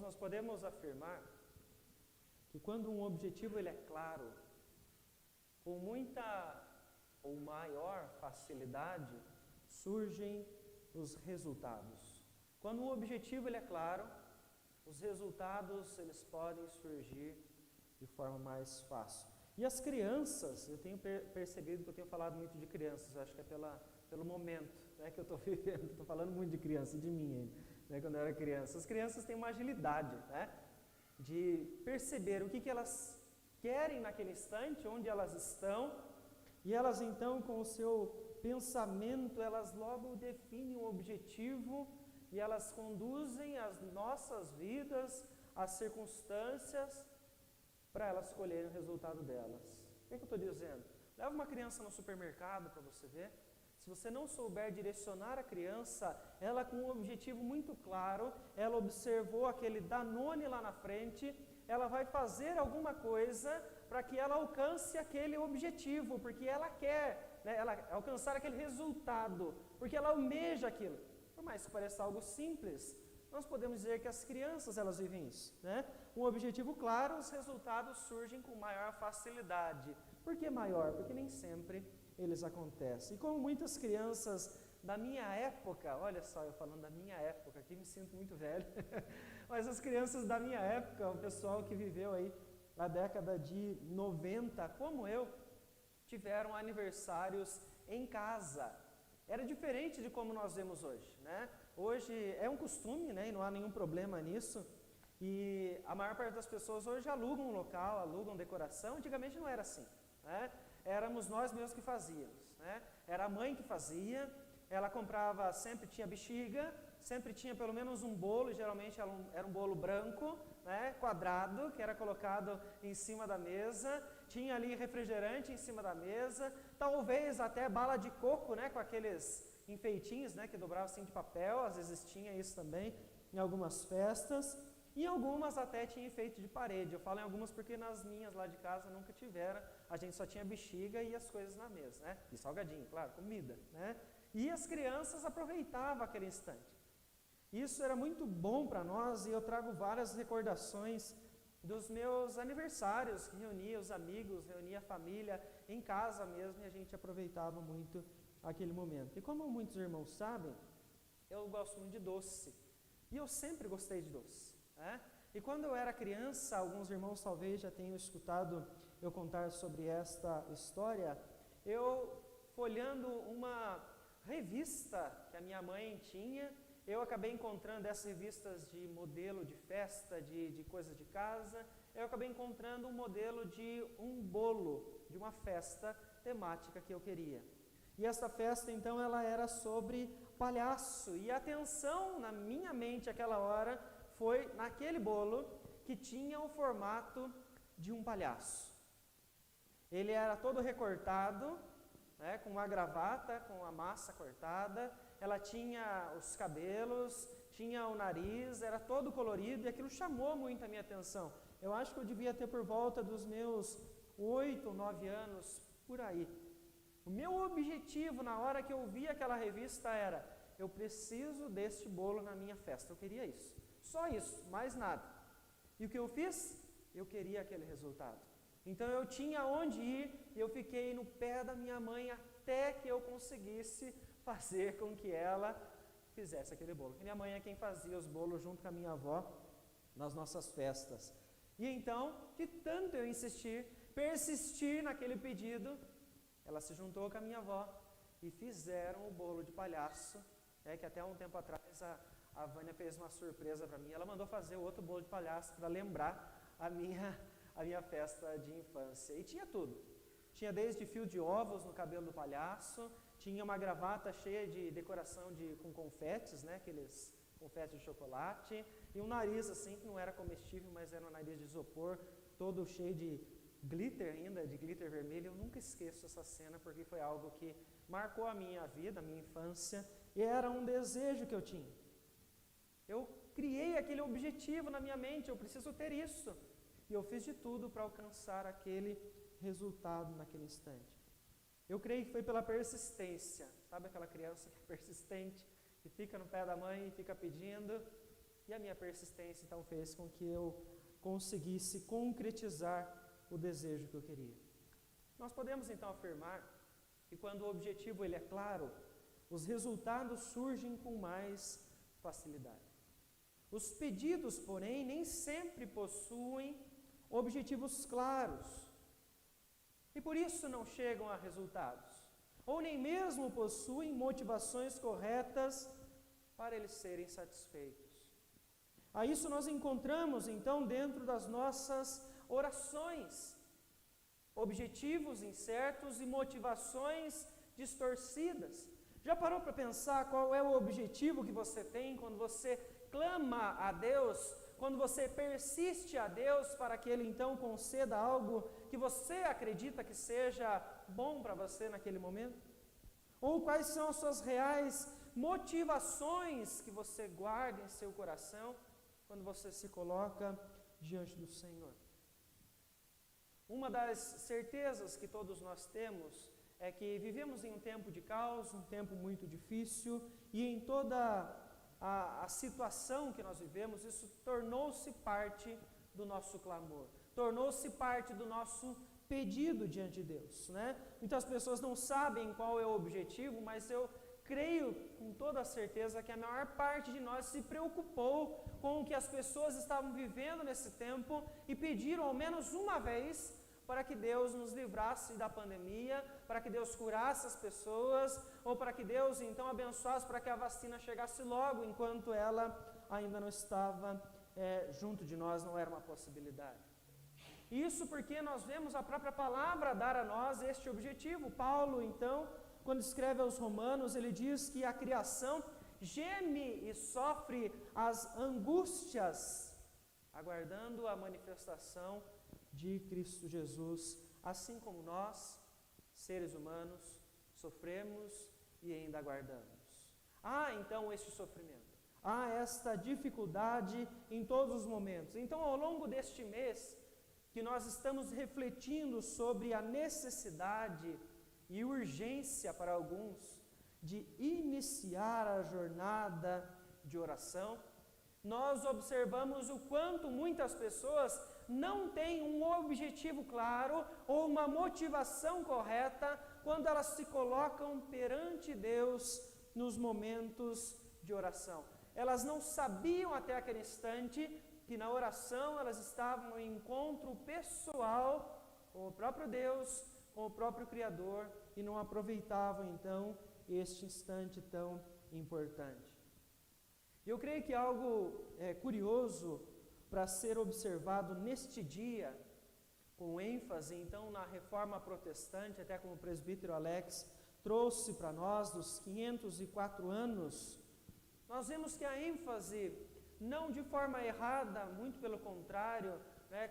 nós podemos afirmar que quando um objetivo ele é claro, com muita ou maior facilidade surgem os resultados. Quando o objetivo ele é claro, os resultados eles podem surgir de forma mais fácil. E as crianças, eu tenho percebido que eu tenho falado muito de crianças, acho que é pelo momento, né, que eu estou vivendo, estou falando muito de criança, de mim ainda, né, quando eu era criança. As crianças têm uma agilidade, né, de perceber o que elas querem naquele instante, onde elas estão, e elas então com o seu pensamento, elas logo definem um objetivo e elas conduzem as nossas vidas, as circunstâncias, para elas escolherem o resultado delas. O que eu estou dizendo? Leva uma criança no supermercado para você ver. Se você não souber direcionar a criança, ela com um objetivo muito claro, ela observou aquele Danone lá na frente, ela vai fazer alguma coisa para que ela alcance aquele objetivo, porque ela quer, né, ela alcançar aquele resultado, porque ela almeja aquilo. Por mais que pareça algo simples, nós podemos dizer que as crianças elas vivem isso, né? Um objetivo claro, os resultados surgem com maior facilidade. Por que maior? Porque nem sempre eles acontecem. E como muitas crianças da minha época, olha só, eu falando da minha época, aqui me sinto muito velho, mas as crianças da minha época, o pessoal que viveu aí na década de 90, como eu, tiveram aniversários em casa. Era diferente de como nós vemos hoje, né? Hoje é um costume, né? E não há nenhum problema nisso. E a maior parte das pessoas hoje alugam um local, alugam decoração. Antigamente não era assim, né? Éramos nós mesmos que fazíamos, né? Era a mãe que fazia, ela comprava, sempre tinha bexiga, sempre tinha pelo menos um bolo, geralmente era um bolo branco, né, quadrado, que era colocado em cima da mesa, tinha ali refrigerante em cima da mesa, talvez até bala de coco, né, com aqueles enfeitinhos, né, que dobravam assim de papel, às vezes tinha isso também em algumas festas, e algumas até tinha enfeite de parede. Eu falo em algumas porque nas minhas lá de casa nunca tiveram, a gente só tinha bexiga e as coisas na mesa, né, e salgadinho, claro, comida, né, e as crianças aproveitavam aquele instante. Isso era muito bom para nós e eu trago várias recordações dos meus aniversários, que reunia os amigos, reunia a família em casa mesmo e a gente aproveitava muito aquele momento. E como muitos irmãos sabem, eu gosto muito de doce e eu sempre gostei de doce, né? E quando eu era criança, alguns irmãos talvez já tenham escutado eu contar sobre esta história, eu folhando uma revista que a minha mãe tinha, eu acabei encontrando essas revistas de modelo de festa, de coisas de casa, eu acabei encontrando um modelo de um bolo, de uma festa temática que eu queria. E essa festa então ela era sobre palhaço, e a atenção na minha mente aquela hora foi naquele bolo que tinha o formato de um palhaço. Ele era todo recortado, né, com uma gravata, com a massa cortada, ela tinha os cabelos, tinha o nariz, era todo colorido e aquilo chamou muito a minha atenção. Eu acho que eu devia ter por volta dos meus 8 ou 9 anos, por aí. O meu objetivo na hora que eu vi aquela revista era, eu preciso deste bolo na minha festa, eu queria isso. Só isso, mais nada. E o que eu fiz? Eu queria aquele resultado. Então eu tinha onde ir e eu fiquei no pé da minha mãe até que eu conseguisse fazer com que ela fizesse aquele bolo. Porque minha mãe é quem fazia os bolos junto com a minha avó nas nossas festas. E então, de tanto eu insistir, persistir naquele pedido, ela se juntou com a minha avó e fizeram o bolo de palhaço, que até um tempo atrás a Vânia fez uma surpresa para mim. Ela mandou fazer outro bolo de palhaço para lembrar a minha festa de infância. E tinha tudo. Tinha desde fio de ovos no cabelo do palhaço, tinha uma gravata cheia de decoração com confetes, né, aqueles confetes de chocolate, e um nariz assim que não era comestível, mas era um nariz de isopor, todo cheio de glitter ainda, de glitter vermelho. Eu nunca esqueço essa cena porque foi algo que marcou a minha vida, a minha infância, e era um desejo que eu tinha. Eu criei aquele objetivo na minha mente, eu preciso ter isso. E eu fiz de tudo para alcançar aquele resultado naquele instante. Eu creio que foi pela persistência. Sabe aquela criança que é persistente, que fica no pé da mãe e fica pedindo? e a minha persistência então fez com que eu conseguisse concretizar o desejo que eu queria. Nós podemos então afirmar que quando o objetivo ele é claro, os resultados surgem com mais facilidade. Os pedidos, porém, nem sempre possuem objetivos claros e por isso não chegam a resultados, ou nem mesmo possuem motivações corretas para eles serem satisfeitos. A isso nós encontramos então dentro das nossas orações, objetivos incertos e motivações distorcidas. Já parou para pensar qual é o objetivo que você tem quando você clama a Deus, quando você persiste a Deus para que Ele então conceda algo que você acredita que seja bom para você naquele momento? Ou quais são as suas reais motivações que você guarda em seu coração quando você se coloca diante do Senhor? Uma das certezas que todos nós temos é que vivemos em um tempo de caos, um tempo muito difícil, e em toda a situação que nós vivemos, isso tornou-se parte do nosso clamor, tornou-se parte do nosso pedido diante de Deus, né? Muitas pessoas não sabem qual é o objetivo, mas eu creio com toda a certeza que a maior parte de nós se preocupou com o que as pessoas estavam vivendo nesse tempo e pediram ao menos uma vez para que Deus nos livrasse da pandemia, para que Deus curasse as pessoas, ou para que Deus então abençoasse para que a vacina chegasse logo, enquanto ela ainda não estava junto de nós, não era uma possibilidade. Isso porque nós vemos a própria palavra dar a nós este objetivo. Paulo, então, quando escreve aos Romanos, ele diz que a criação geme e sofre as angústias, aguardando a manifestação de Cristo Jesus, assim como nós, seres humanos, sofremos e ainda aguardamos. Há então este sofrimento, há esta dificuldade em todos os momentos. Então, ao longo deste mês, que nós estamos refletindo sobre a necessidade e urgência para alguns de iniciar a jornada de oração, nós observamos o quanto muitas pessoas não têm um objetivo claro ou uma motivação correta quando elas se colocam perante Deus nos momentos de oração. Elas não sabiam até aquele instante que na oração elas estavam em encontro pessoal com o próprio Deus, com o próprio Criador, e não aproveitavam então este instante tão importante. Eu creio que algo curioso para ser observado neste dia, com ênfase então na reforma protestante, até como o presbítero Alex trouxe para nós dos 504 anos, nós vemos que a ênfase, não de forma errada, muito pelo contrário,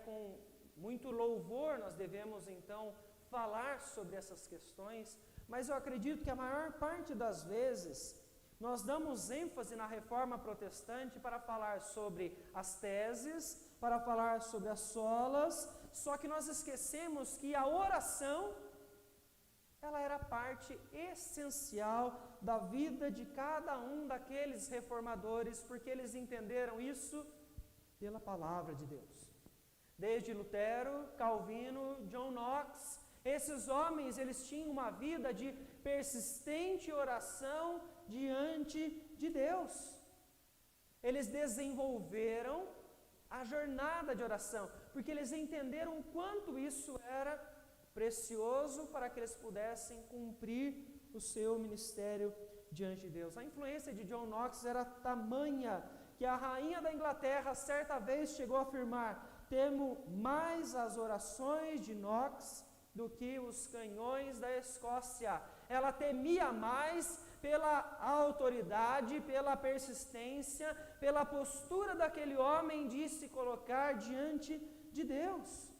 com muito louvor nós devemos então falar sobre essas questões, mas eu acredito que a maior parte das vezes nós damos ênfase na reforma protestante para falar sobre as teses, para falar sobre as solas, só que nós esquecemos que a oração, ela era parte essencial da vida de cada um daqueles reformadores, porque eles entenderam isso pela palavra de Deus. Desde Lutero, Calvino, John Knox, esses homens, eles tinham uma vida de persistente oração diante de Deus. Eles desenvolveram a jornada de oração, porque eles entenderam o quanto isso era precioso para que eles pudessem cumprir o seu ministério diante de Deus. A influência de John Knox era tamanha que a rainha da Inglaterra certa vez chegou a afirmar: temo mais as orações de Knox do que os canhões da Escócia. Ela temia mais pela autoridade, pela persistência, pela postura daquele homem de se colocar diante de Deus.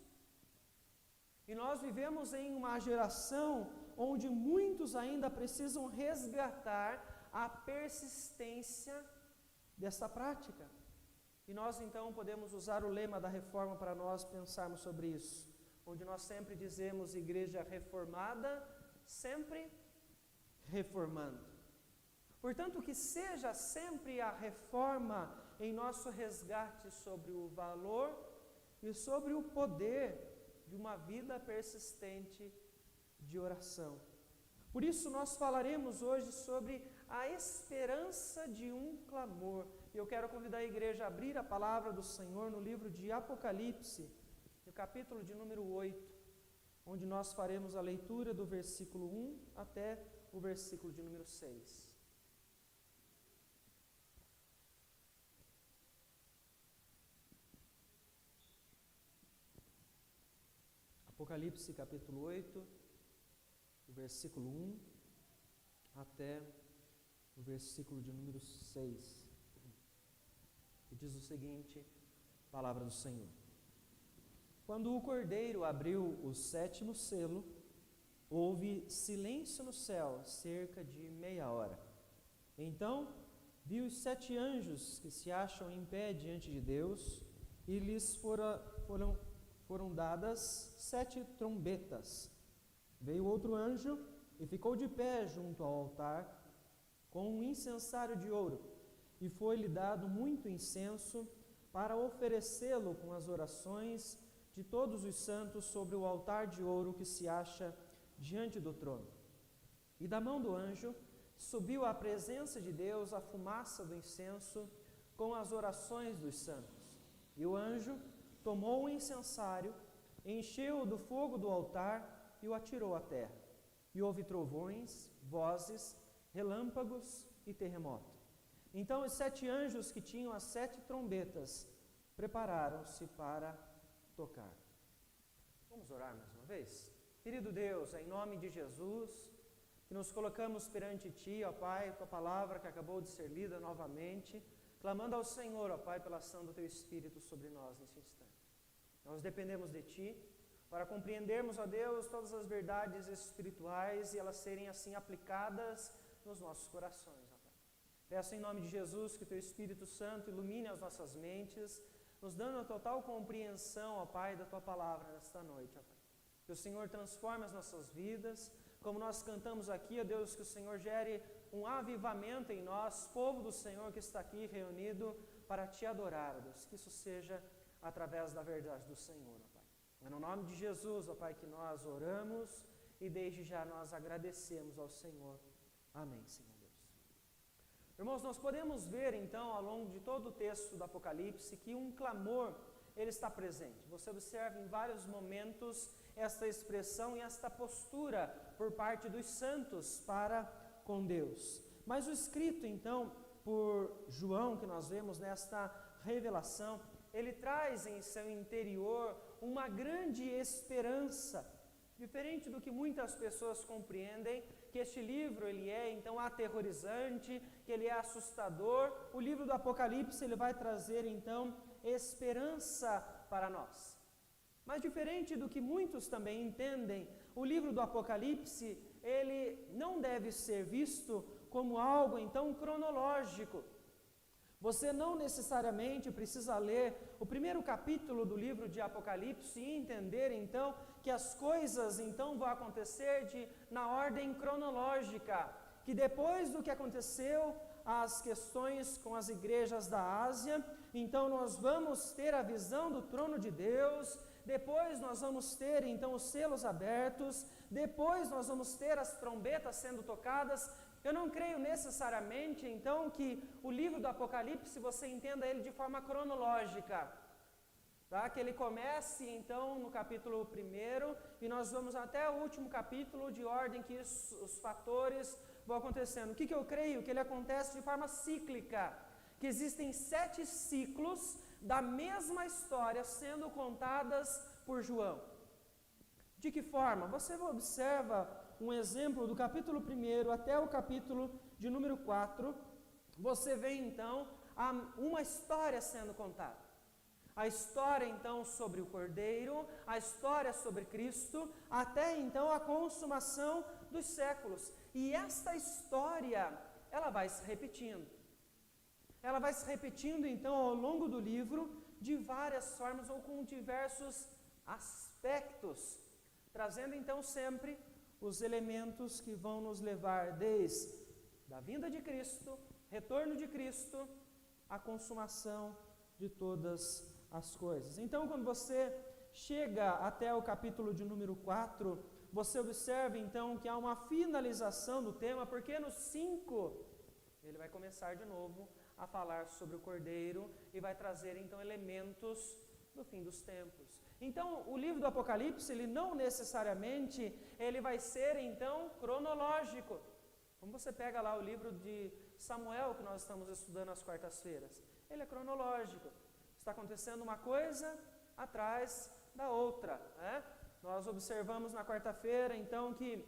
E nós vivemos em uma geração onde muitos ainda precisam resgatar a persistência dessa prática. E nós então podemos usar o lema da reforma para nós pensarmos sobre isso, onde nós sempre dizemos igreja reformada, sempre reformando. Portanto, que seja sempre a reforma em nosso resgate sobre o valor e sobre o poder de uma vida persistente de oração. Por isso nós falaremos hoje sobre a esperança de um clamor. E eu quero convidar a igreja a abrir a palavra do Senhor no livro de Apocalipse, no capítulo de número 8, onde nós faremos a leitura do versículo 1 até o versículo de número 6. Apocalipse capítulo 8, do versículo 1 até o versículo de número 6. E diz o seguinte, palavra do Senhor. Quando o Cordeiro abriu o 7º selo, houve silêncio no céu, cerca de meia hora. Então, vi os 7 anjos que se acham em pé diante de Deus, e lhes foram dadas 7 trombetas. Veio outro anjo e ficou de pé junto ao altar, com um incensário de ouro, e foi-lhe dado muito incenso para oferecê-lo com as orações de todos os santos sobre o altar de ouro que se acha diante do trono. E da mão do anjo subiu à presença de Deus a fumaça do incenso com as orações dos santos. E o anjo tomou o incensário, encheu-o do fogo do altar e o atirou à terra. E houve trovões, vozes, relâmpagos e terremoto. Então os 7 anjos que tinham as 7 trombetas prepararam-se para tocar. Vamos orar mais uma vez? Querido Deus, em nome de Jesus, que nos colocamos perante Ti, ó Pai, Tua palavra que acabou de ser lida novamente, clamando ao Senhor, ó Pai, pela ação do Teu Espírito sobre nós nesse instante. Nós dependemos de Ti para compreendermos, ó Deus, todas as verdades espirituais e elas serem assim aplicadas nos nossos corações, ó Pai. Peço em nome de Jesus que Teu Espírito Santo ilumine as nossas mentes, nos dando a total compreensão, ó Pai, da Tua palavra nesta noite, ó Pai. Que o Senhor transforme as nossas vidas, como nós cantamos aqui, ó Deus, que o Senhor gere um avivamento em nós, povo do Senhor que está aqui reunido para Te adorar, ó Deus, que isso seja através da verdade do Senhor, ó Pai. É no nome de Jesus, ó Pai, que nós oramos e desde já nós agradecemos ao Senhor. Amém, Senhor Deus. Irmãos, nós podemos ver então, ao longo de todo o texto do Apocalipse, que um clamor, ele está presente. Você observa em vários momentos esta expressão e esta postura por parte dos santos para com Deus. Mas o escrito então por João, que nós vemos nesta revelação, ele traz em seu interior uma grande esperança, diferente do que muitas pessoas compreendem, que este livro ele é então aterrorizante, que ele é assustador. O livro do Apocalipse ele vai trazer então esperança para nós. Mas diferente do que muitos também entendem, o livro do Apocalipse, ele não deve ser visto como algo então cronológico. Você não necessariamente precisa ler o primeiro capítulo do livro de Apocalipse e entender então que as coisas então vão acontecer na ordem cronológica, que depois do que aconteceu as questões com as igrejas da Ásia, então nós vamos ter a visão do trono de Deus, depois nós vamos ter então os selos abertos, depois nós vamos ter as trombetas sendo tocadas. Eu não creio necessariamente então que o livro do Apocalipse você entenda ele de forma cronológica, tá? Que ele comece então no capítulo 1 e nós vamos até o último capítulo de ordem que os fatores vão acontecendo. O que eu creio? Que ele acontece de forma cíclica, que existem 7 ciclos da mesma história sendo contadas por João. De que forma? Você observa um exemplo do capítulo 1 até o capítulo de número 4, você vê então uma história sendo contada. A história então sobre o Cordeiro, a história sobre Cristo, até então a consumação dos séculos. E esta história, ela vai se repetindo. Ela vai se repetindo então ao longo do livro de várias formas ou com diversos aspectos, trazendo então sempre os elementos que vão nos levar desde a vinda de Cristo, retorno de Cristo, a consumação de todas as coisas. Então, quando você chega até o capítulo de número 4, você observa então que há uma finalização do tema, porque no 5 ele vai começar de novo a falar sobre o Cordeiro e vai trazer então elementos do fim dos tempos. Então, o livro do Apocalipse, ele não necessariamente ele vai ser então cronológico. Como você pega lá o livro de Samuel, que nós estamos estudando às quartas-feiras, ele é cronológico. Está acontecendo uma coisa atrás da outra, né? Nós observamos na quarta-feira, então, que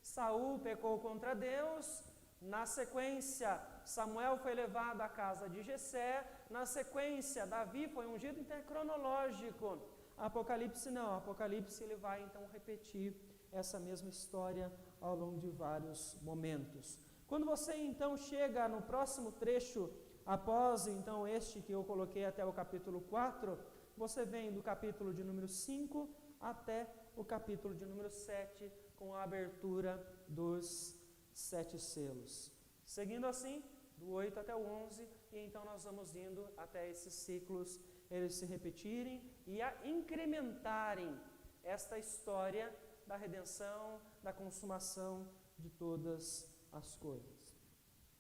Saul pecou contra Deus. Na sequência, Samuel foi levado à casa de Jessé. Na sequência, Davi foi ungido. Então, é cronológico. Apocalipse não. Apocalipse ele vai, então, repetir essa mesma história ao longo de vários momentos. Quando você, então, chega no próximo trecho, após, então, este que eu coloquei até o capítulo 4, você vem do capítulo de número 5 até o capítulo de número 7, com a abertura dos 7 selos. Seguindo assim, do 8 até o 11, e então nós vamos indo até esses ciclos, eles se repetirem e a incrementarem esta história da redenção, da consumação de todas as coisas.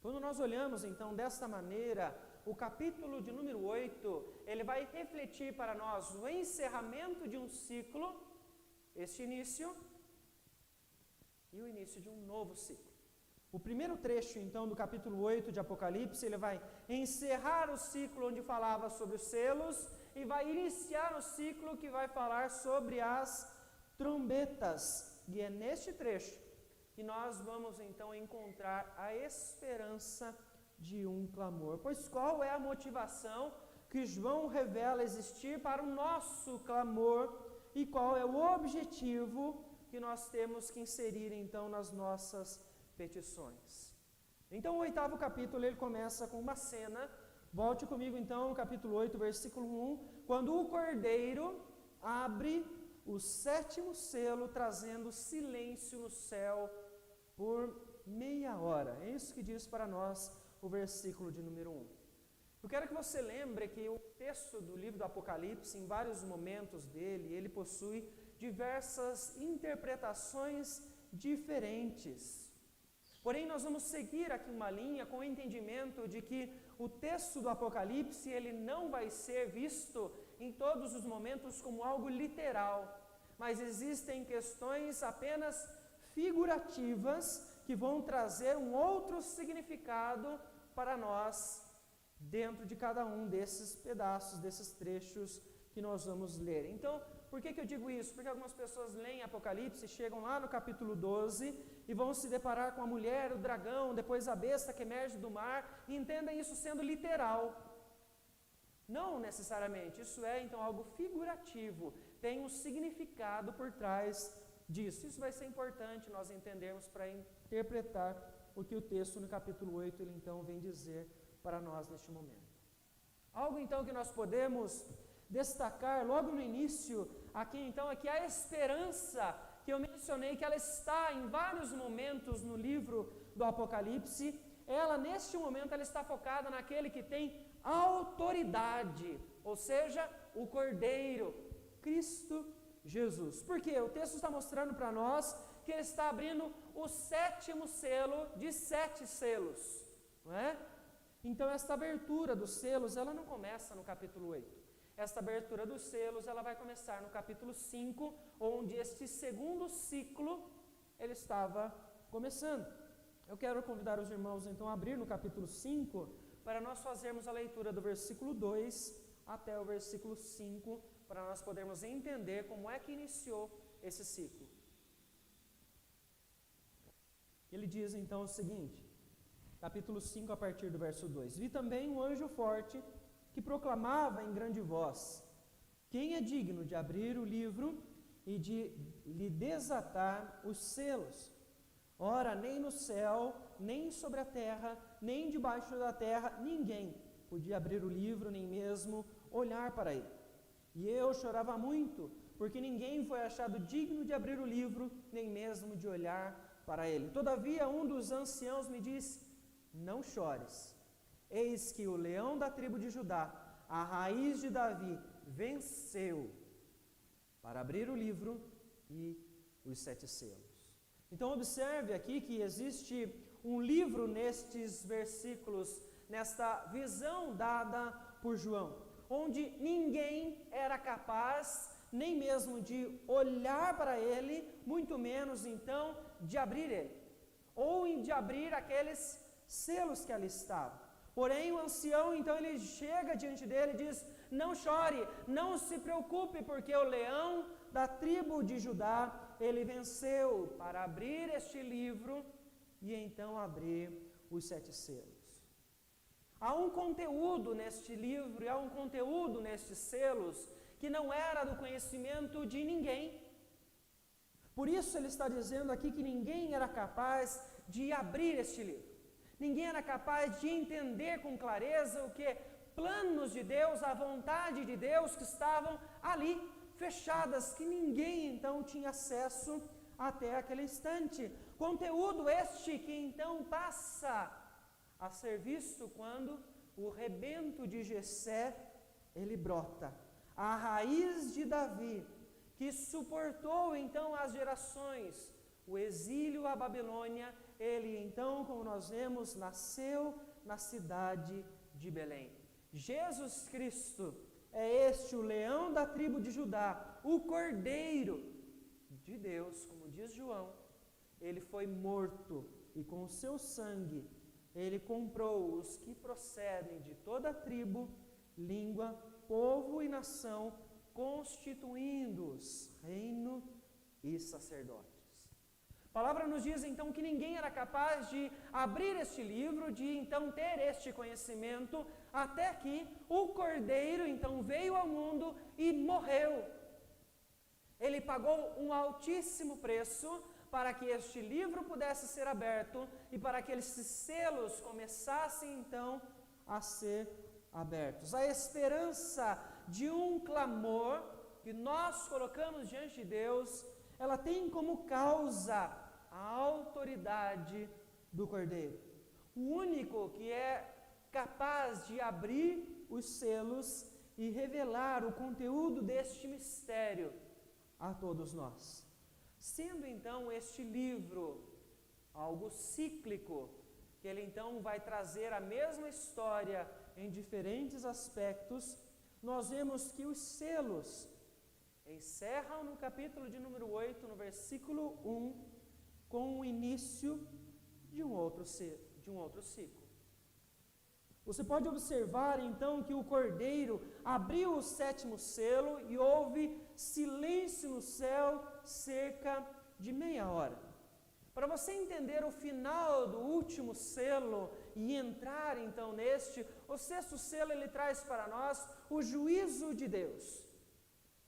Quando nós olhamos então desta maneira, o capítulo de número 8, ele vai refletir para nós o encerramento de um ciclo, este início, e o início de um novo ciclo. O primeiro trecho, então, do capítulo 8 de Apocalipse, ele vai encerrar o ciclo onde falava sobre os selos e vai iniciar o ciclo que vai falar sobre as trombetas. E é neste trecho que nós vamos, então, encontrar a esperança de um clamor. Pois qual é a motivação que João revela existir para o nosso clamor e qual é o objetivo que nós temos que inserir, então, nas nossas petições? Então, o 8º capítulo, ele começa com uma cena. Volte comigo, então, no capítulo 8, versículo 1, quando o Cordeiro abre o 7º selo, trazendo silêncio no céu por meia hora. É isso que diz para nós o versículo de número 1. Eu quero que você lembre que o texto do livro do Apocalipse, em vários momentos dele, ele possui diversas interpretações diferentes. Porém, nós vamos seguir aqui uma linha com o entendimento de que o texto do Apocalipse, ele não vai ser visto em todos os momentos como algo literal, mas existem questões apenas figurativas que vão trazer um outro significado para nós dentro de cada um desses pedaços, desses trechos que nós vamos ler. Então, por que eu digo isso? Porque algumas pessoas leem Apocalipse, chegam lá no capítulo 12 e vão se deparar com a mulher, o dragão, depois a besta que emerge do mar e entendem isso sendo literal. Não necessariamente, isso é então algo figurativo, tem um significado por trás disso. Isso vai ser importante nós entendermos para interpretar o que o texto no capítulo 8 ele então vem dizer para nós neste momento. Algo então que nós podemos destacar logo no início aqui então é que a esperança que eu mencionei, que ela está em vários momentos no livro do Apocalipse, ela neste momento ela está focada naquele que tem autoridade, ou seja, o Cordeiro, Cristo Jesus. Por quê? O texto está mostrando para nós que ele está abrindo o 7º selo de 7 selos, não é? Então esta abertura dos selos, ela não começa no capítulo 8. Esta abertura dos selos, ela vai começar no capítulo 5, onde este segundo ciclo, ele estava começando. Eu quero convidar os irmãos, então, a abrir no capítulo 5, para nós fazermos a leitura do versículo 2 até o versículo 5, para nós podermos entender como é que iniciou esse ciclo. Ele diz, então, o seguinte, capítulo 5, a partir do verso 2. Vi também um anjo forte, que proclamava em grande voz: quem é digno de abrir o livro e de lhe desatar os selos? Ora, nem no céu, nem sobre a terra, nem debaixo da terra, ninguém podia abrir o livro, nem mesmo olhar para ele. E eu chorava muito, porque ninguém foi achado digno de abrir o livro, nem mesmo de olhar para ele. Todavia, um dos anciãos me disse: não chores. Eis que o leão da tribo de Judá, a raiz de Davi, venceu para abrir o livro e os 7 selos. Então observe aqui que existe um livro nestes versículos, nesta visão dada por João, onde ninguém era capaz nem mesmo de olhar para ele, muito menos então de abrir ele, ou de abrir aqueles selos que ali estavam. Porém o ancião então ele chega diante dele e diz: não chore, não se preocupe, porque o leão da tribo de Judá, ele venceu para abrir este livro e então abrir os 7 selos. Há um conteúdo neste livro e há um conteúdo nestes selos que não era do conhecimento de ninguém. Por isso ele está dizendo aqui que ninguém era capaz de abrir este livro. Ninguém era capaz de entender com clareza o que planos de Deus, a vontade de Deus que estavam ali, fechadas, que ninguém então tinha acesso até aquele instante. Conteúdo este que então passa a ser visto quando o rebento de Jessé, ele brota. A raiz de Davi, que suportou então as gerações, o exílio à Babilônia, ele então, como nós vemos, nasceu na cidade de Belém. Jesus Cristo é este o leão da tribo de Judá, o cordeiro de Deus, como diz João. Ele foi morto e com o seu sangue ele comprou os que procedem de toda a tribo, língua, povo e nação, constituindo-os reino e sacerdotes. A palavra nos diz então que ninguém era capaz de abrir este livro, de então ter este conhecimento, até que o Cordeiro então veio ao mundo e morreu. Ele pagou um altíssimo preço para que este livro pudesse ser aberto e para que esses selos começassem então a ser abertos. A esperança de um clamor que nós colocamos diante de Deus, ela tem como causa a autoridade do Cordeiro, o único que é capaz de abrir os selos e revelar o conteúdo deste mistério a todos nós. Sendo então este livro algo cíclico, que ele então vai trazer a mesma história em diferentes aspectos, nós vemos que os selos encerram no capítulo de número 8, no versículo 1, com o início de um outro ciclo. Você pode observar então que o Cordeiro abriu o 7º selo e houve silêncio no céu cerca de meia hora. Para você entender o final do último selo e entrar então neste, o 6º selo ele traz para nós o juízo de Deus.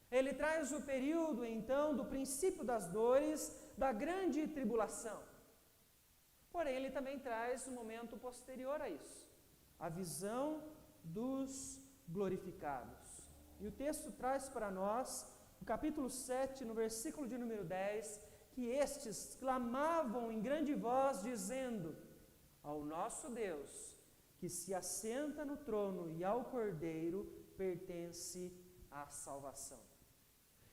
Ele traz o período então do princípio das dores, da grande tribulação. Porém, ele também traz o momento posterior a isso, a visão dos glorificados. E o texto traz para nós, no capítulo 7, no versículo de número 10, que estes clamavam em grande voz, dizendo: ao nosso Deus, que se assenta no trono, e ao Cordeiro pertence a salvação.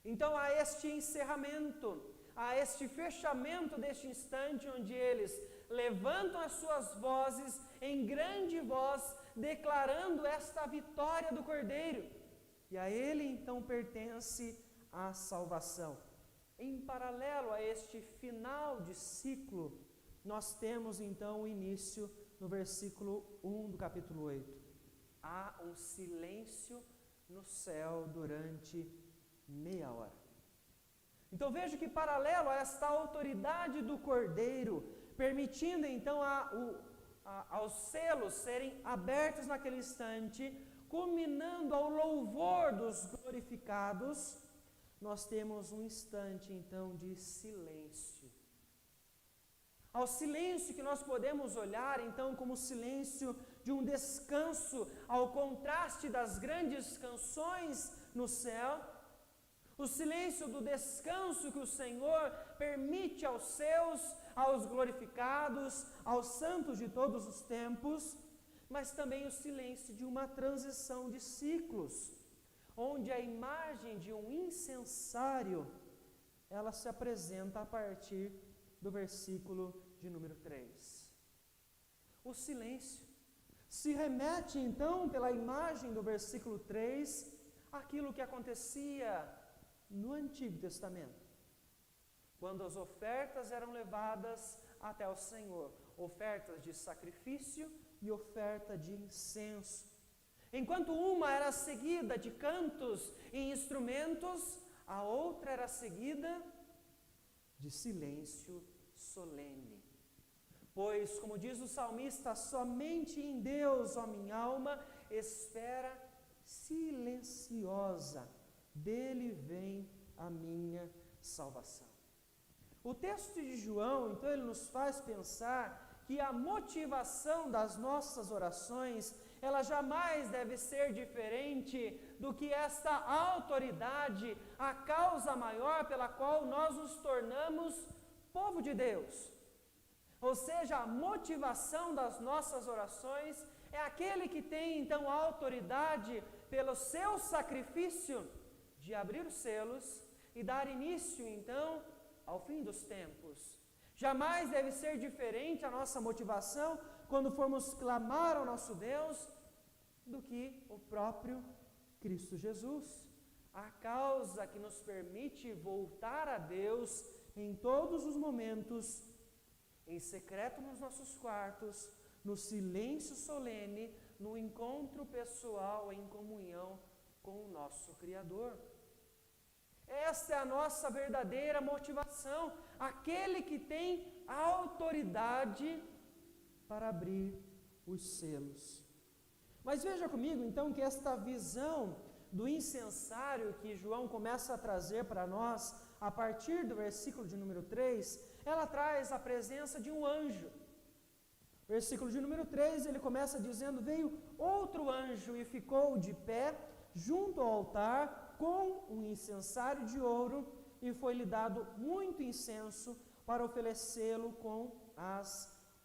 Então há este encerramento, há este fechamento deste instante, onde eles levantam as suas vozes em grande voz, declarando esta vitória do Cordeiro, e a ele então pertence a salvação. Em paralelo a este final de ciclo, nós temos então o início no versículo 1 do capítulo 8. Há um silêncio no céu durante meia hora. Então veja que paralelo a esta autoridade do Cordeiro, permitindo então aos selos serem abertos naquele instante, culminando ao louvor dos glorificados, nós temos um instante então de silêncio. Ao silêncio que nós podemos olhar então como o silêncio de um descanso, ao contraste das grandes canções no céu, o silêncio do descanso que o Senhor permite aos seus, aos glorificados, aos santos de todos os tempos, mas também o silêncio de uma transição de ciclos, onde a imagem de um incensário, ela se apresenta a partir do versículo de número 3. O silêncio se remete então pela imagem do versículo 3 àquilo que acontecia no Antigo Testamento, quando as ofertas eram levadas até o Senhor, ofertas de sacrifício e oferta de incenso. Enquanto uma era seguida de cantos e instrumentos, a outra era seguida de silêncio solene. Pois, como diz o salmista, somente em Deus, ó minha alma, espera silenciosa, dele vem a minha salvação. O texto de João, então, ele nos faz pensar que a motivação das nossas orações, ela jamais deve ser diferente do que esta autoridade, a causa maior pela qual nós nos tornamos povo de Deus. Ou seja, a motivação das nossas orações é aquele que tem então a autoridade pelo seu sacrifício de abrir os selos e dar início então ao fim dos tempos. Jamais deve ser diferente a nossa motivação quando formos clamar ao nosso Deus do que o próprio Cristo Jesus. A causa que nos permite voltar a Deus em todos os momentos, em secreto nos nossos quartos, no silêncio solene, no encontro pessoal em comunhão com o nosso Criador. Esta é a nossa verdadeira motivação, aquele que tem autoridade para abrir os selos. Mas veja comigo então que esta visão do incensário que João começa a trazer para nós, a partir do versículo de número 3, ela traz a presença de um anjo. Versículo de número 3, ele começa dizendo: veio outro anjo e ficou de pé junto ao altar com um incensário de ouro, e foi-lhe dado muito incenso para oferecê-lo com as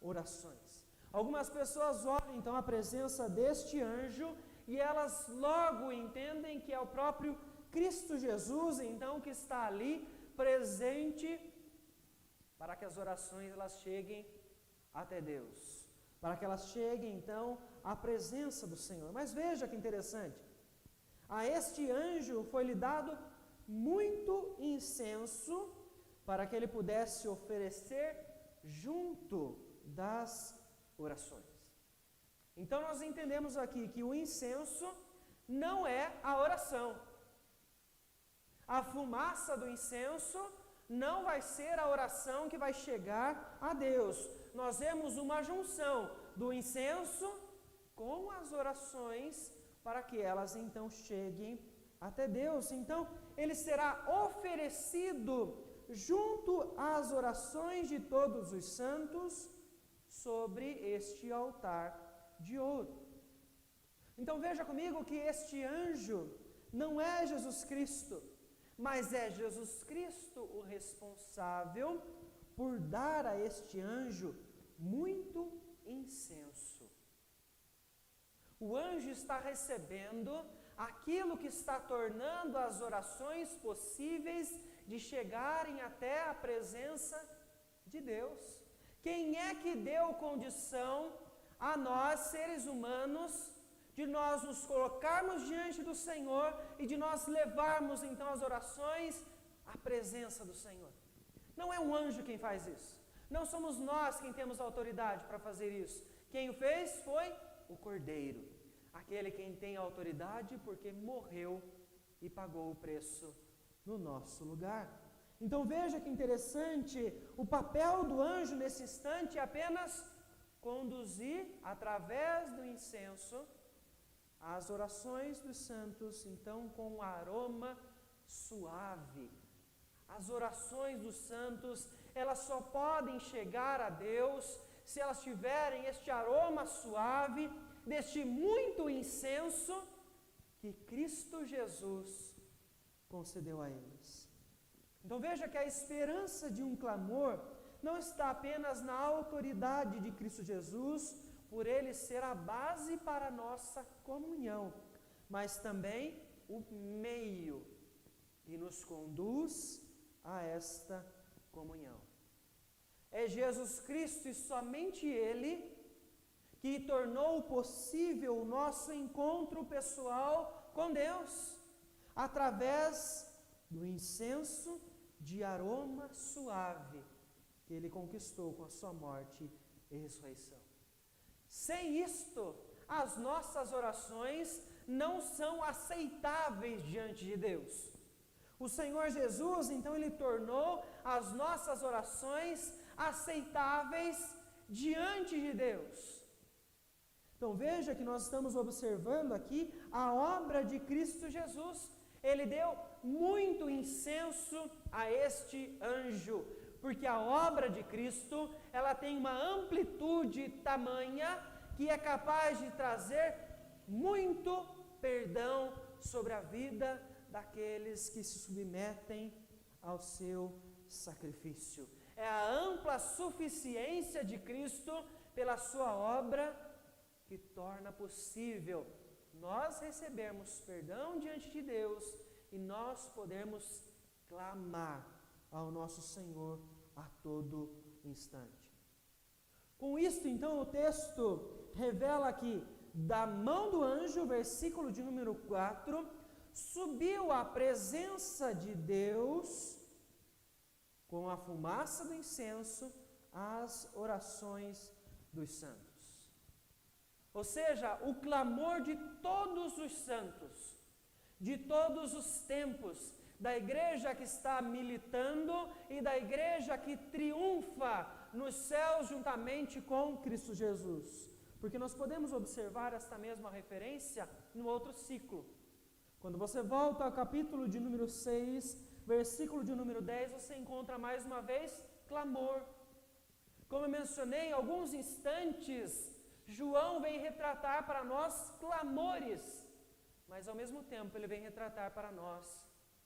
orações. Algumas pessoas olham então a presença deste anjo e elas logo entendem que é o próprio Cristo Jesus, então, que está ali presente para que as orações elas cheguem até Deus, para que elas cheguem então à presença do Senhor. Mas veja que interessante, a este anjo foi-lhe dado muito incenso para que ele pudesse oferecer junto das orações. Então nós entendemos aqui que o incenso não é a oração. A fumaça do incenso não vai ser a oração que vai chegar a Deus. Nós vemos uma junção do incenso com as orações para que elas então cheguem até Deus. Então, ele será oferecido junto às orações de todos os santos sobre este altar de ouro. Então veja comigo que este anjo não é Jesus Cristo, mas é Jesus Cristo o responsável por dar a este anjo muito incenso. O anjo está recebendo aquilo que está tornando as orações possíveis de chegarem até a presença de Deus. Quem é que deu condição a nós, seres humanos, de nós nos colocarmos diante do Senhor e de nós levarmos então as orações à presença do Senhor? Não é um anjo quem faz isso. Não somos nós quem temos autoridade para fazer isso. Quem o fez foi o Cordeiro, aquele quem tem autoridade porque morreu e pagou o preço no nosso lugar. Então veja que interessante, o papel do anjo nesse instante é apenas conduzir através do incenso as orações dos santos, então com um aroma suave. As orações dos santos, elas só podem chegar a Deus se elas tiverem este aroma suave, deste muito incenso que Cristo Jesus concedeu a eles. Então veja que a esperança de um clamor não está apenas na autoridade de Cristo Jesus, por ele ser a base para a nossa comunhão, mas também o meio que nos conduz a esta comunhão. É Jesus Cristo e somente Ele que tornou possível o nosso encontro pessoal com Deus, através do incenso de aroma suave que Ele conquistou com a sua morte e ressurreição. Sem isto, as nossas orações não são aceitáveis diante de Deus. O Senhor Jesus, então, Ele tornou as nossas orações aceitáveis diante de Deus. Então veja que nós estamos observando aqui a obra de Cristo Jesus. Ele deu muito incenso a este anjo, porque a obra de Cristo, ela tem uma amplitude tamanha que é capaz de trazer muito perdão sobre a vida daqueles que se submetem ao seu sacrifício. É a ampla suficiência de Cristo pela sua obra que torna possível nós recebermos perdão diante de Deus e nós podemos clamar ao nosso Senhor a todo instante. Com isso, então, o texto revela que da mão do anjo, versículo de número 4, subiu a presença de Deus com a fumaça do incenso às orações dos santos. Ou seja, o clamor de todos os santos, de todos os tempos, da igreja que está militando e da igreja que triunfa nos céus juntamente com Cristo Jesus. Porque nós podemos observar esta mesma referência no outro ciclo. Quando você volta ao capítulo de número 6, versículo de número 10, você encontra mais uma vez clamor. Como eu mencionei, em alguns instantes, João vem retratar para nós clamores, mas ao mesmo tempo ele vem retratar para nós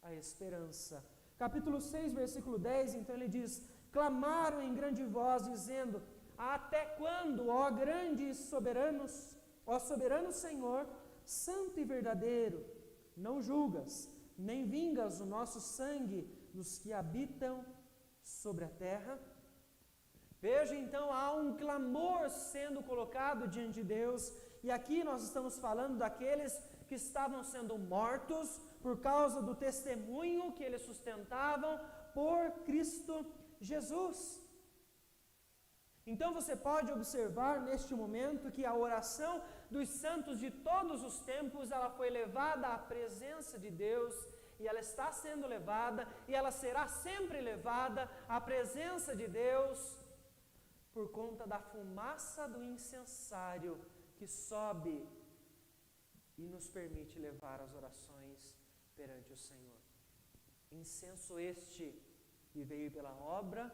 a esperança. Capítulo 6, versículo 10, então ele diz: clamaram em grande voz, dizendo: até quando, ó grande soberanos, ó soberano Senhor, santo e verdadeiro, não julgas, nem vingas o nosso sangue dos que habitam sobre a terra? Veja, então, há um clamor sendo colocado diante de Deus, e aqui nós estamos falando daqueles que estavam sendo mortos por causa do testemunho que eles sustentavam por Cristo Jesus. Então você pode observar neste momento que a oração dos santos de todos os tempos, ela foi levada à presença de Deus, e ela está sendo levada, e ela será sempre levada à presença de Deus, por conta da fumaça do incensário que sobe e nos permite levar as orações perante o Senhor. Incenso este que veio pela obra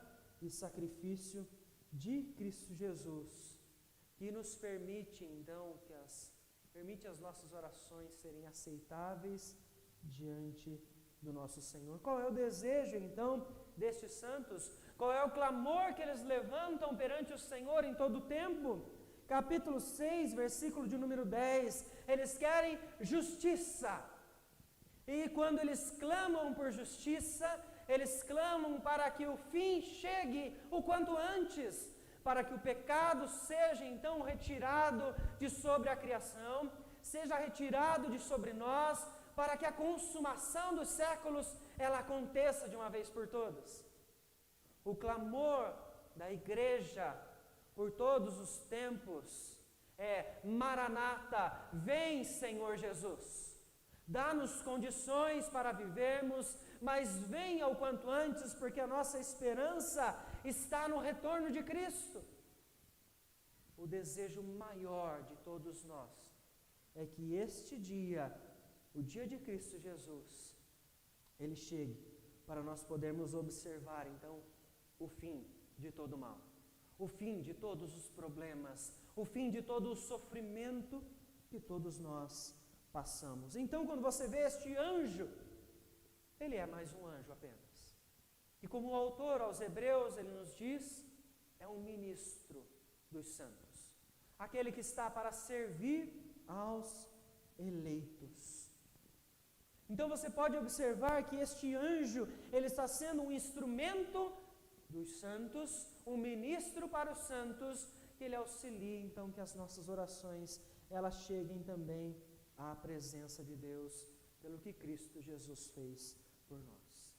e sacrifício de Cristo Jesus, que nos permite, então, permite as nossas orações serem aceitáveis diante do nosso Senhor. Qual é o desejo, então, destes santos? Qual é o clamor que eles levantam perante o Senhor em todo o tempo? Capítulo 6, versículo de número 10, eles querem justiça. E quando eles clamam por justiça, eles clamam para que o fim chegue o quanto antes, para que o pecado seja então retirado de sobre a criação, seja retirado de sobre nós, para que a consumação dos séculos ela aconteça de uma vez por todas. O clamor da igreja por todos os tempos é: Maranata, vem Senhor Jesus. Dá-nos condições para vivermos, mas venha o quanto antes, porque a nossa esperança está no retorno de Cristo. O desejo maior de todos nós é que este dia, o dia de Cristo Jesus, ele chegue para nós podermos observar, então, o fim de todo o mal, o fim de todos os problemas, o fim de todo o sofrimento que todos nós passamos. Então, quando você vê este anjo, ele é mais um anjo apenas. E como o autor aos Hebreus, ele nos diz, é um ministro dos santos. aquele que está para servir aos eleitos. Então você pode observar que este anjo, ele está sendo um instrumento dos santos, um ministro para os santos, que ele auxilia então que as nossas orações, elas cheguem também à presença de Deus, pelo que Cristo Jesus fez por nós.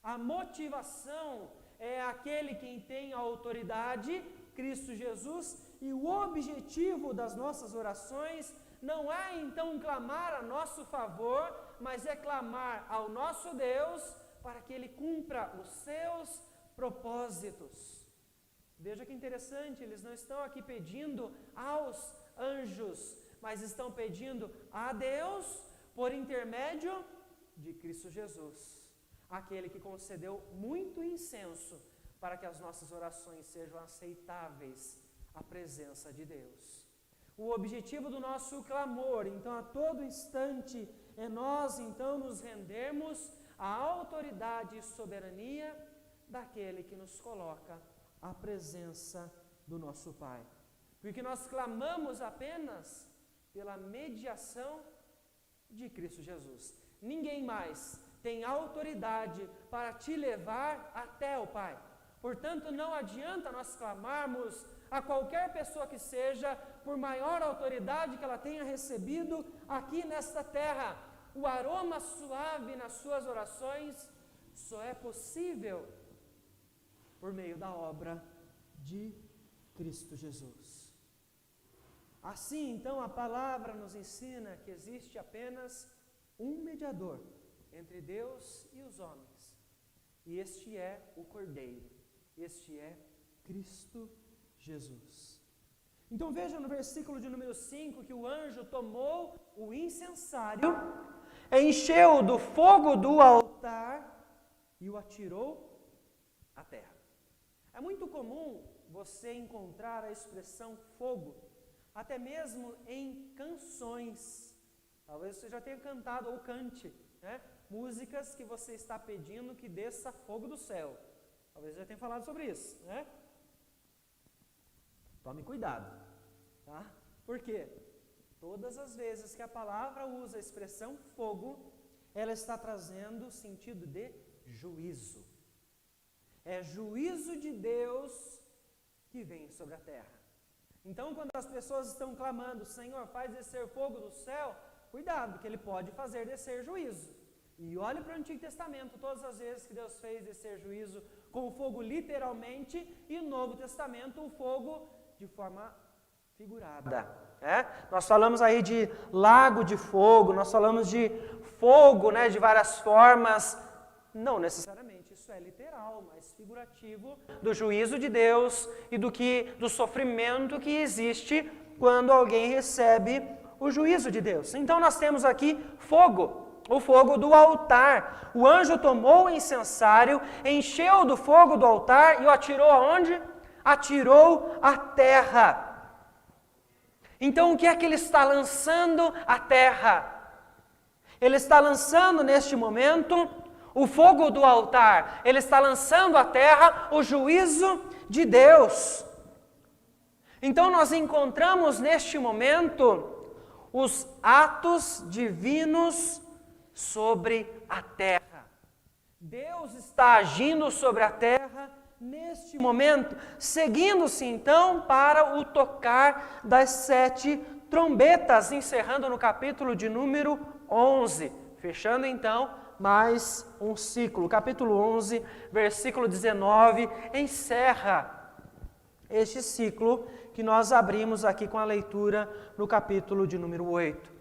A motivação é aquele quem tem a autoridade, Cristo Jesus, e o objetivo das nossas orações não é então clamar a nosso favor, mas é clamar ao nosso Deus para que Ele cumpra os seus propósitos. Veja que interessante, eles não estão aqui pedindo aos anjos, mas estão pedindo a Deus por intermédio de Cristo Jesus, aquele que concedeu muito incenso para que as nossas orações sejam aceitáveis à presença de Deus. O objetivo do nosso clamor, então, a todo instante, é nós, então, nos rendermos à autoridade e soberania daquele que nos coloca à presença do nosso Pai. Porque nós clamamos apenas pela mediação de Cristo Jesus. Ninguém mais tem autoridade para te levar até o Pai. Portanto, não adianta nós clamarmos a qualquer pessoa que seja, por maior autoridade que ela tenha recebido aqui nesta terra. O aroma suave nas suas orações só é possível por meio da obra de Cristo Jesus. Assim, então, a palavra nos ensina que existe apenas um mediador entre Deus e os homens. E este é o Cordeiro, este é Cristo Jesus. Então veja no versículo de número 5 que o anjo tomou o incensário, encheu do fogo do altar e o atirou à terra. É muito comum você encontrar a expressão fogo, até mesmo em canções. Talvez você já tenha cantado ou cante, né? Músicas que você está pedindo que desça fogo do céu. Talvez você já tenha falado sobre isso, né? Tome cuidado, tá? Por quê? Todas as vezes que a palavra usa a expressão fogo, ela está trazendo sentido de juízo. É juízo de Deus que vem sobre a terra. Então, quando as pessoas estão clamando, Senhor, faz descer fogo do céu, cuidado, que Ele pode fazer descer juízo. E olhe para o Antigo Testamento, todas as vezes que Deus fez descer juízo com o fogo literalmente, e no Novo Testamento o fogo de forma figurada. Nós falamos aí de lago de fogo, nós falamos de fogo, né, de várias formas. Não necessariamente isso é literal, mas figurativo do juízo de Deus e do sofrimento que existe quando alguém recebe o juízo de Deus. Então nós temos aqui fogo. O fogo do altar. O anjo tomou o incensário, encheu do fogo do altar e o atirou aonde? Atirou à terra. Então o que é que ele está lançando à terra? Ele está lançando neste momento o fogo do altar. Ele está lançando à terra o juízo de Deus. Então nós encontramos neste momento os atos divinos sobre a terra. Deus está agindo sobre a terra neste momento, seguindo-se então para o tocar das 7 trombetas, encerrando no capítulo de número 11, fechando então mais um ciclo. Capítulo 11, versículo 19, encerra este ciclo que nós abrimos aqui com a leitura no capítulo de número 8.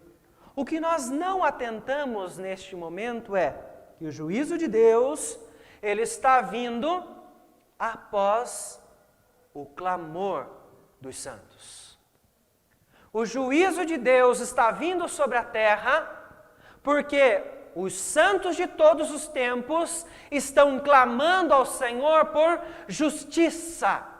O que nós não atentamos neste momento é que o juízo de Deus, ele está vindo após o clamor dos santos. O juízo de Deus está vindo sobre a terra porque os santos de todos os tempos estão clamando ao Senhor por justiça.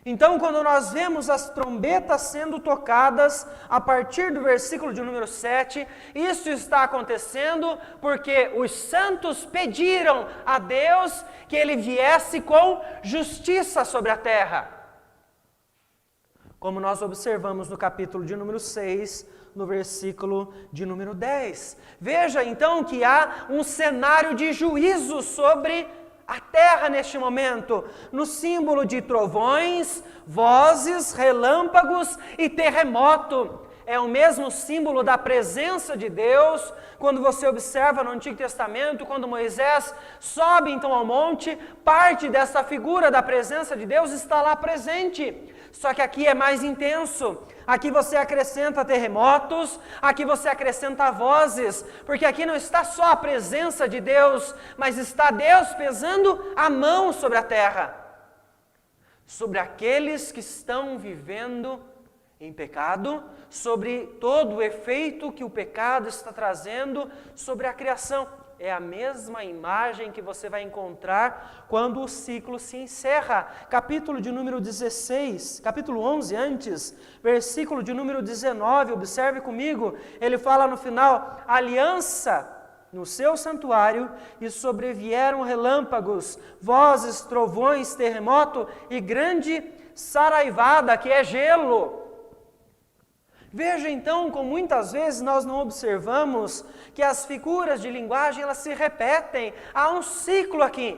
Então, quando nós vemos as trombetas sendo tocadas, a partir do versículo de número 7, isso está acontecendo porque os santos pediram a Deus que Ele viesse com justiça sobre a terra. como nós observamos no capítulo de número 6, no versículo de número 10. Veja então que há um cenário de juízo sobre a terra neste momento, no símbolo de trovões, vozes, relâmpagos e terremoto. É o mesmo símbolo da presença de Deus. Quando você observa no Antigo Testamento, quando Moisés sobe então ao monte, parte dessa figura da presença de Deus está lá presente. Só que aqui é mais intenso. Aqui você acrescenta terremotos, aqui você acrescenta vozes, porque aqui não está só a presença de Deus, mas está Deus pesando a mão sobre a terra, sobre aqueles que estão vivendo em pecado, sobre todo o efeito que o pecado está trazendo sobre a criação. É a mesma imagem que você vai encontrar quando o ciclo se encerra. Capítulo de número 16, capítulo 11 antes, versículo de número 19, observe comigo, ele fala no final, aliança no seu santuário, e sobrevieram relâmpagos, vozes, trovões, terremoto e grande saraivada, que é gelo. Veja então como muitas vezes nós não observamos que as figuras de linguagem elas se repetem. Há um ciclo aqui.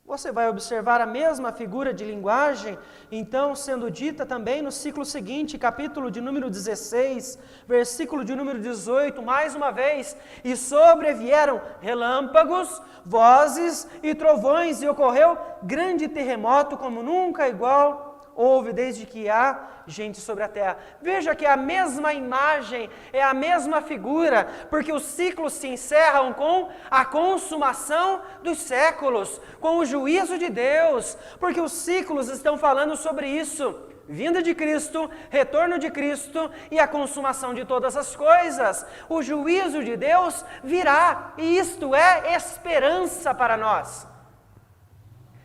Você vai observar a mesma figura de linguagem, então sendo dita também no ciclo seguinte, capítulo de número 16, versículo de número 18, mais uma vez, e sobrevieram relâmpagos, vozes e trovões, e ocorreu grande terremoto como nunca igual houve desde que há gente sobre a terra. Veja que é a mesma imagem, é a mesma figura, porque os ciclos se encerram com a consumação dos séculos, com o juízo de Deus, porque os ciclos estão falando sobre isso. Vinda de Cristo, retorno de Cristo e a consumação de todas as coisas. O juízo de Deus virá, e isto é esperança para nós.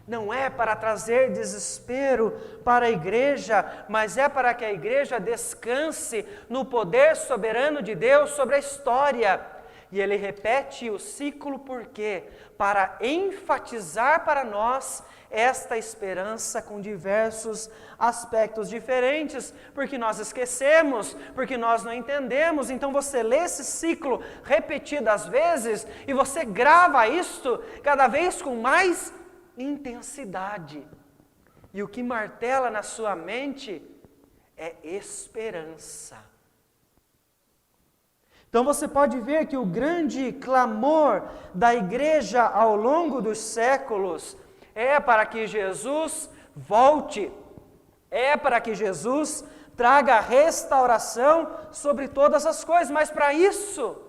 Não é para trazer desespero para a igreja, mas é para que a igreja descanse no poder soberano de Deus sobre a história. E ele repete o ciclo por quê? Para enfatizar para nós esta esperança com diversos aspectos diferentes, porque nós esquecemos, porque nós não entendemos. Então você lê esse ciclo repetidas vezes e você grava isto cada vez com mais intensidade, e o que martela na sua mente é esperança. Então você pode ver que o grande clamor da igreja ao longo dos séculos é para que Jesus volte, é para que Jesus traga restauração sobre todas as coisas, mas para isso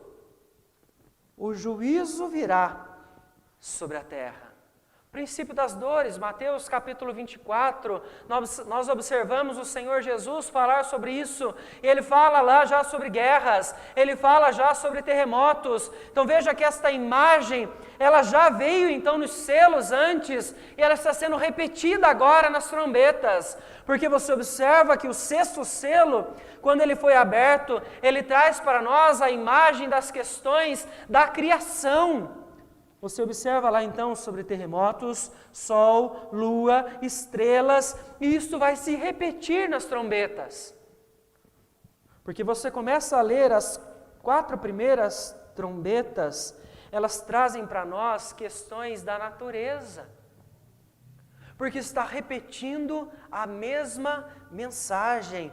o juízo virá sobre a terra. Princípio das dores, Mateus capítulo 24, nós observamos o Senhor Jesus falar sobre isso, e Ele fala lá já sobre guerras, Ele fala já sobre terremotos. Então veja que esta imagem, ela já veio então nos selos antes, e ela está sendo repetida agora nas trombetas, porque você observa que o sexto selo, quando ele foi aberto, ele traz para nós a imagem das questões da criação. Você observa lá então sobre terremotos, sol, lua, estrelas, e isso vai se repetir nas trombetas. Porque você começa a ler as 4 primeiras trombetas, elas trazem para nós questões da natureza. Porque está repetindo a mesma mensagem.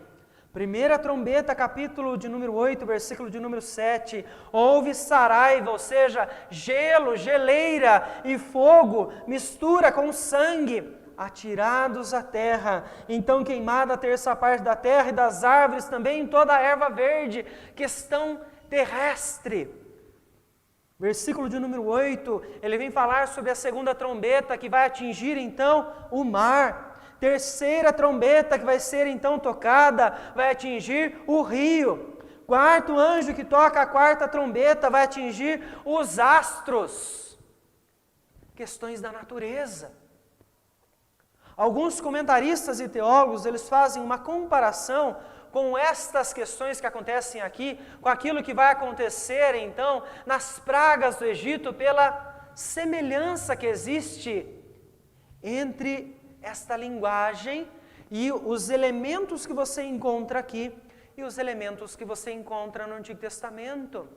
Primeira trombeta, capítulo de número 8, versículo de número 7, houve saraiva, ou seja, gelo, geleira e fogo, mistura com sangue, atirados à terra, então queimada a terça parte da terra e das árvores, também toda a erva verde, questão terrestre. Versículo de número 8, ele vem falar sobre a segunda trombeta, que vai atingir então o mar. Terceira trombeta que vai ser então tocada, vai atingir o rio. Quarto anjo que toca a quarta trombeta vai atingir os astros. Questões da natureza. Alguns comentaristas e teólogos, eles fazem uma comparação com estas questões que acontecem aqui, com aquilo que vai acontecer então nas pragas do Egito, pela semelhança que existe entre esta linguagem e os elementos que você encontra aqui e os elementos que você encontra no Antigo Testamento.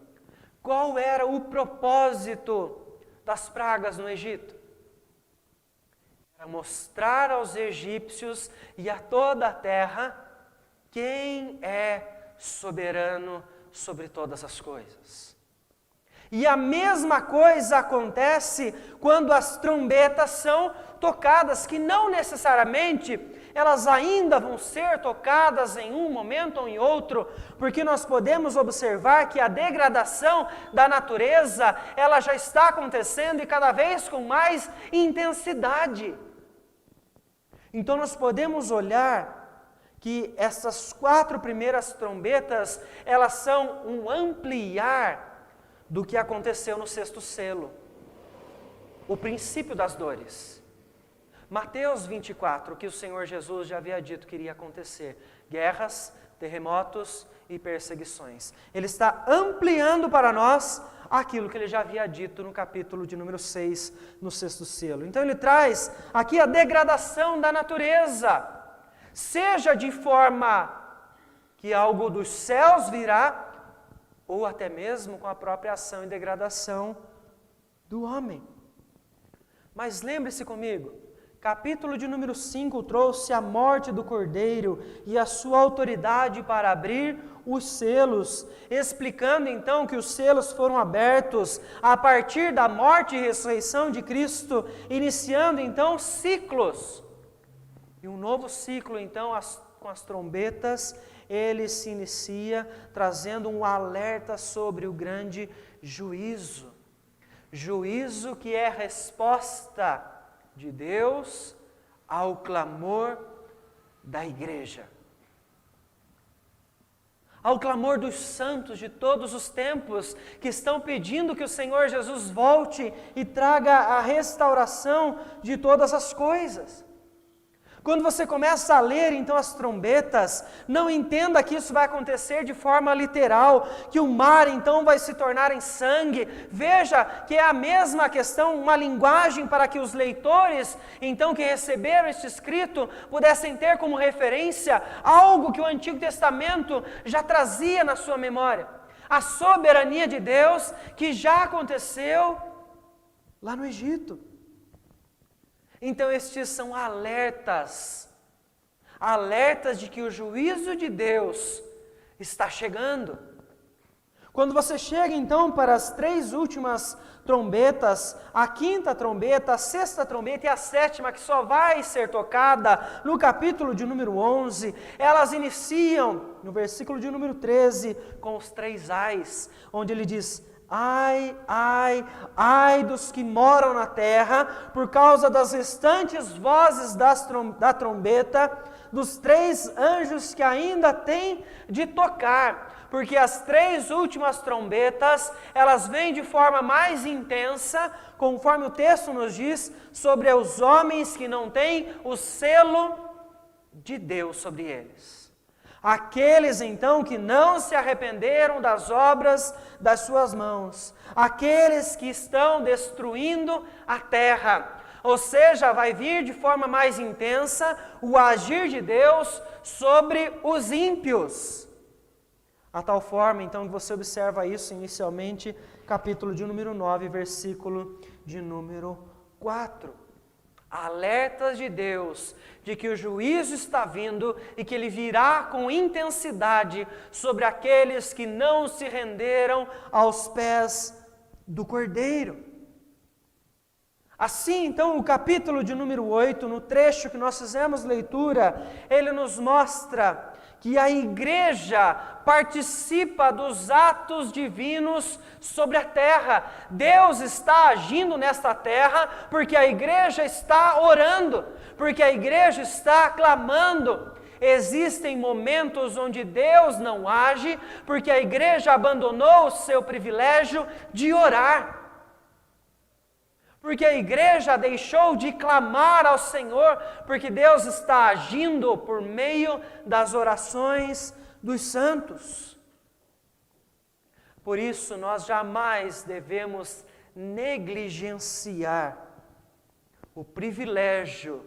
Qual era o propósito das pragas no Egito? Era mostrar aos egípcios e a toda a terra quem é soberano sobre todas as coisas. E a mesma coisa acontece quando as trombetas são tocadas, que não necessariamente elas ainda vão ser tocadas em um momento ou em outro, porque nós podemos observar que a degradação da natureza, ela já está acontecendo e cada vez com mais intensidade. Então nós podemos olhar que essas 4 primeiras trombetas, elas são um ampliar do que aconteceu no 6º selo, o princípio das dores. Mateus 24, que o Senhor Jesus já havia dito que iria acontecer: guerras, terremotos e perseguições. Ele está ampliando para nós aquilo que ele já havia dito no capítulo de número 6, no 6º selo. Então ele traz aqui a degradação da natureza, seja de forma que algo dos céus virá, ou até mesmo com a própria ação e degradação do homem. Mas lembre-se comigo, capítulo de número 5 trouxe a morte do Cordeiro e a sua autoridade para abrir os selos, explicando então que os selos foram abertos a partir da morte e ressurreição de Cristo, iniciando então ciclos. E um novo ciclo então com as trombetas, ele se inicia trazendo um alerta sobre o grande juízo. Juízo que é resposta de Deus ao clamor da igreja, ao clamor dos santos de todos os tempos, que estão pedindo que o Senhor Jesus volte e traga a restauração de todas as coisas. Quando você começa a ler então as trombetas, não entenda que isso vai acontecer de forma literal, que o mar então vai se tornar em sangue. Veja que é a mesma questão, uma linguagem para que os leitores então que receberam este escrito pudessem ter como referência algo que o Antigo Testamento já trazia na sua memória. A soberania de Deus que já aconteceu lá no Egito. Então estes são alertas de que o juízo de Deus está chegando. Quando você chega então para as 3 últimas trombetas, a 5ª trombeta, a 6ª trombeta e a 7ª, que só vai ser tocada no capítulo de número 11, elas iniciam no versículo de número 13 com os 3 ais, onde ele diz: ai, ai, ai dos que moram na terra, por causa das restantes vozes da trombeta, dos 3 anjos que ainda têm de tocar, porque as 3 últimas trombetas, elas vêm de forma mais intensa, conforme o texto nos diz, sobre os homens que não têm o selo de Deus sobre eles. Aqueles então que não se arrependeram das obras das suas mãos, aqueles que estão destruindo a terra, ou seja, vai vir de forma mais intensa o agir de Deus sobre os ímpios. A tal forma então que você observa isso inicialmente, capítulo de número 9, versículo de número 4. Alertas de Deus de que o juízo está vindo e que ele virá com intensidade sobre aqueles que não se renderam aos pés do Cordeiro. Assim, então, o capítulo de número 8, no trecho que nós fizemos leitura, ele nos mostra que a igreja participa dos atos divinos sobre a terra. Deus está agindo nesta terra porque a igreja está orando, porque a igreja está clamando. Existem momentos onde Deus não age porque a igreja abandonou o seu privilégio de orar. Porque a igreja deixou de clamar ao Senhor, porque Deus está agindo por meio das orações dos santos. Por isso, nós jamais devemos negligenciar o privilégio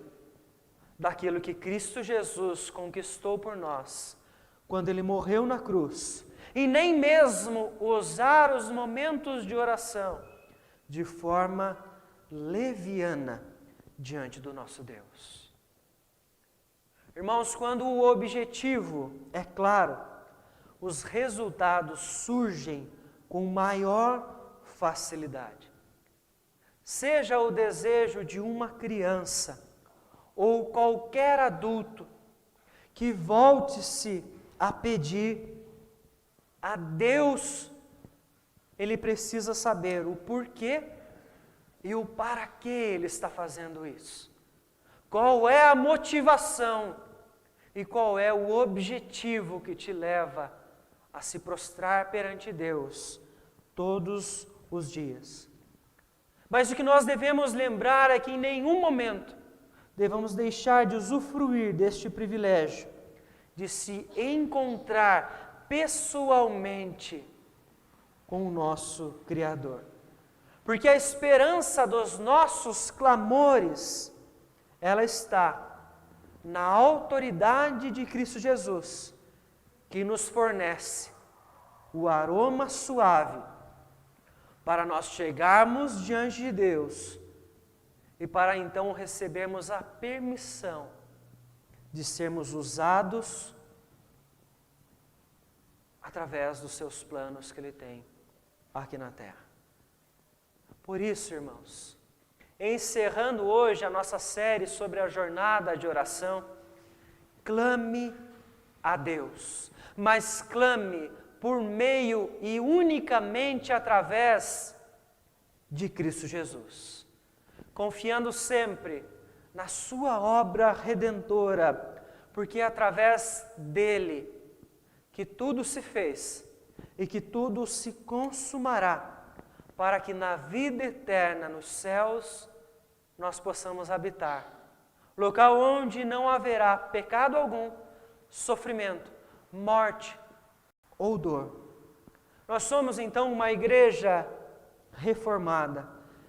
daquilo que Cristo Jesus conquistou por nós, quando Ele morreu na cruz, e nem mesmo usar os momentos de oração de forma leviana diante do nosso Deus. Irmãos, quando o objetivo é claro, os resultados surgem com maior facilidade. Seja o desejo de uma criança ou qualquer adulto que volte-se a pedir a Deus, ele precisa saber o porquê e o para que ele está fazendo isso. Qual é a motivação e qual é o objetivo que te leva a se prostrar perante Deus todos os dias. Mas o que nós devemos lembrar é que em nenhum momento devemos deixar de usufruir deste privilégio de se encontrar pessoalmente com o nosso Criador. Porque a esperança dos nossos clamores, ela está na autoridade de Cristo Jesus, que nos fornece o aroma suave para nós chegarmos diante de Deus e para então recebermos a permissão de sermos usados através dos seus planos que Ele tem aqui na terra. Por isso, irmãos, encerrando hoje a nossa série sobre a jornada de oração, clame a Deus, mas clame por meio e unicamente através de Cristo Jesus, confiando sempre na sua obra redentora, porque é através dele que tudo se fez e que tudo se consumará, para que na vida eterna nos céus nós possamos habitar, local onde não haverá pecado algum, sofrimento, morte ou dor. Nós somos então uma igreja reformada,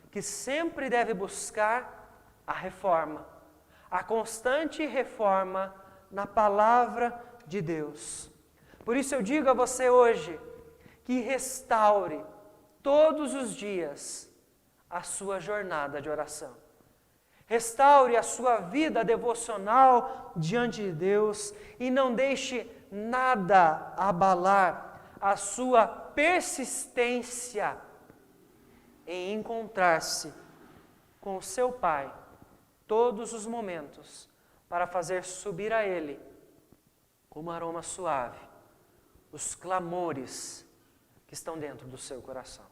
que sempre deve buscar a reforma, a constante reforma na palavra de Deus. Por isso eu digo a você hoje, que restaure todos os dias a sua jornada de oração. Restaure a sua vida devocional diante de Deus e não deixe nada abalar a sua persistência em encontrar-se com o seu Pai todos os momentos para fazer subir a Ele como aroma suave os clamores que estão dentro do seu coração.